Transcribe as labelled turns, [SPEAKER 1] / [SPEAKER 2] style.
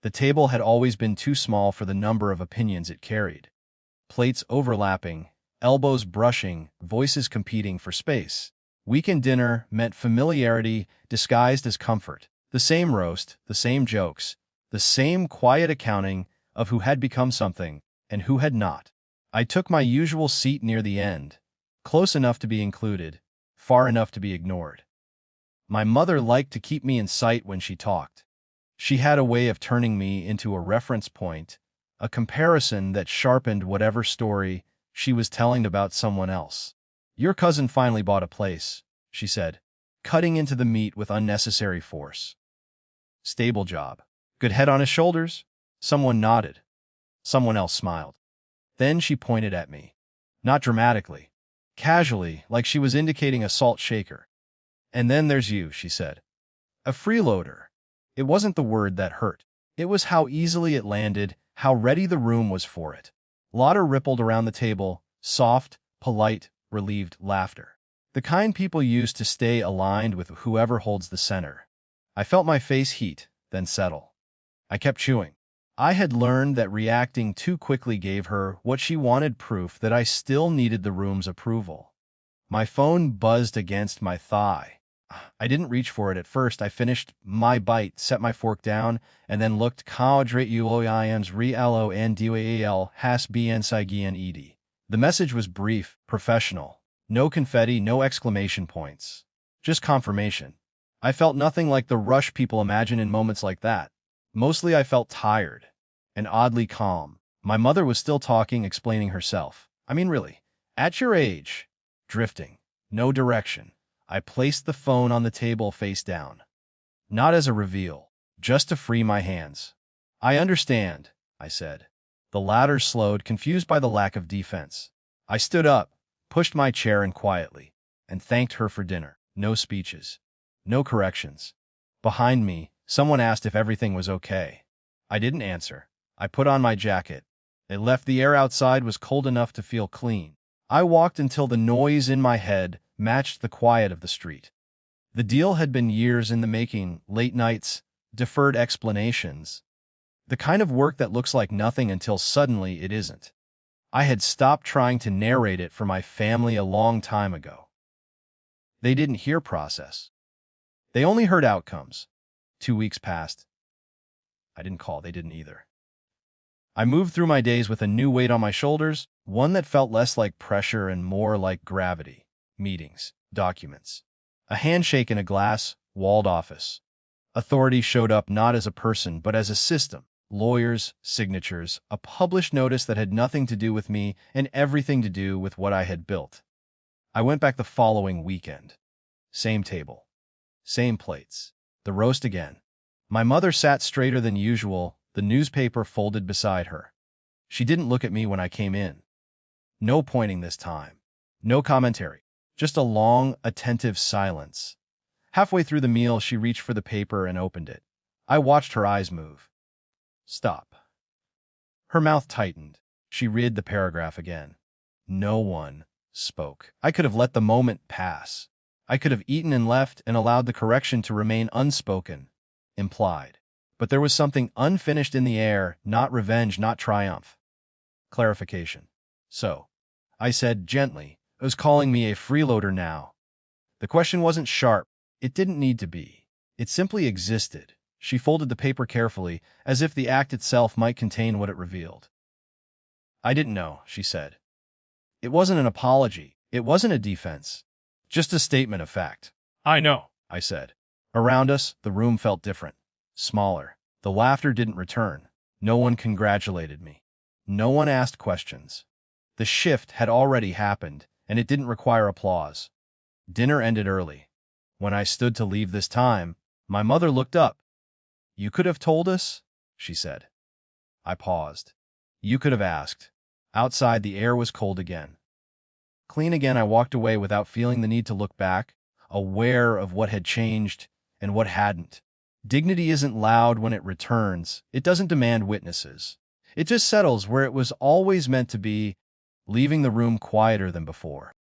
[SPEAKER 1] The table had always been too small for the number of opinions it carried. Plates overlapping, elbows brushing, voices competing for space. Weekend dinner meant familiarity disguised as comfort. The same roast, the same jokes, the same quiet accounting of who had become something and who had not. I took my usual seat near the end, close enough to be included, far enough to be ignored. My mother liked to keep me in sight when she talked. She had a way of turning me into a reference point, a comparison that sharpened whatever story she was telling about someone else. "Your cousin finally bought a place," she said, cutting into the meat with unnecessary force. "Stable job. Good head on his shoulders?" Someone nodded. Someone else smiled. Then she pointed at me. Not dramatically. Casually, like she was indicating a salt shaker. "And then there's you," she said. "A freeloader." It wasn't the word that hurt. It was how easily it landed, how ready the room was for it. Laughter rippled around the table, soft, polite, relieved laughter. The kind people use to stay aligned with whoever holds the center. I felt my face heat, then settle. I kept chewing. I had learned that reacting too quickly gave her what she wanted, proof that I still needed the room's approval. My phone buzzed against my thigh. I didn't reach for it at first. I finished my bite, set my fork down, and then looked. "Kaodratuoiams re-alo and dwal has bn sigien ed." The message was brief, professional. No confetti, no exclamation points. Just confirmation. I felt nothing like the rush people imagine in moments like that. Mostly I felt tired and oddly calm. My mother was still talking, explaining herself. I mean, really. At your age. Drifting. No direction. I placed the phone on the table face down. Not as a reveal, just to free my hands. "I understand," I said. The latter slowed, confused by the lack of defense. I stood up, pushed my chair in quietly, and thanked her for dinner. No speeches. No corrections. Behind me, someone asked if everything was okay. I didn't answer. I put on my jacket. It left. The air outside was cold enough to feel clean. I walked until the noise in my head matched the quiet of the street. The deal had been years in the making, late nights, deferred explanations. The kind of work that looks like nothing until suddenly it isn't. I had stopped trying to narrate it for my family a long time ago. They didn't hear process. They only heard outcomes. 2 weeks passed. I didn't call, they didn't either. I moved through my days with a new weight on my shoulders, one that felt less like pressure and more like gravity. Meetings, documents, a handshake in a glass-walled office. Authority showed up not as a person but as a system. Lawyers, signatures, a published notice that had nothing to do with me and everything to do with what I had built. I went back the following weekend. Same table. Same plates. The roast again. My mother sat straighter than usual, the newspaper folded beside her. She didn't look at me when I came in. No pointing this time. No commentary. Just a long, attentive silence. Halfway through the meal, she reached for the paper and opened it. I watched her eyes move. Stop. Her mouth tightened. She read the paragraph again. No one spoke. I could have let the moment pass. I could have eaten and left and allowed the correction to remain unspoken, implied. But there was something unfinished in the air, not revenge, not triumph. Clarification. "So," I said gently, "was calling me a freeloader now?" The question wasn't sharp. It didn't need to be. It simply existed. She folded the paper carefully, as if the act itself might contain what it revealed. "I didn't know," she said. It wasn't an apology. It wasn't a defense. Just a statement of fact. "I know," I said. Around us, the room felt different. Smaller. The laughter didn't return. No one congratulated me. No one asked questions. The shift had already happened, and it didn't require applause. Dinner ended early. When I stood to leave this time, my mother looked up. "You could have told us," she said. I paused. You could have asked. Outside, the air was cold again. Clean again, I walked away without feeling the need to look back, aware of what had changed and what hadn't. Dignity isn't loud when it returns. It doesn't demand witnesses. It just settles where it was always meant to be, leaving the room quieter than before.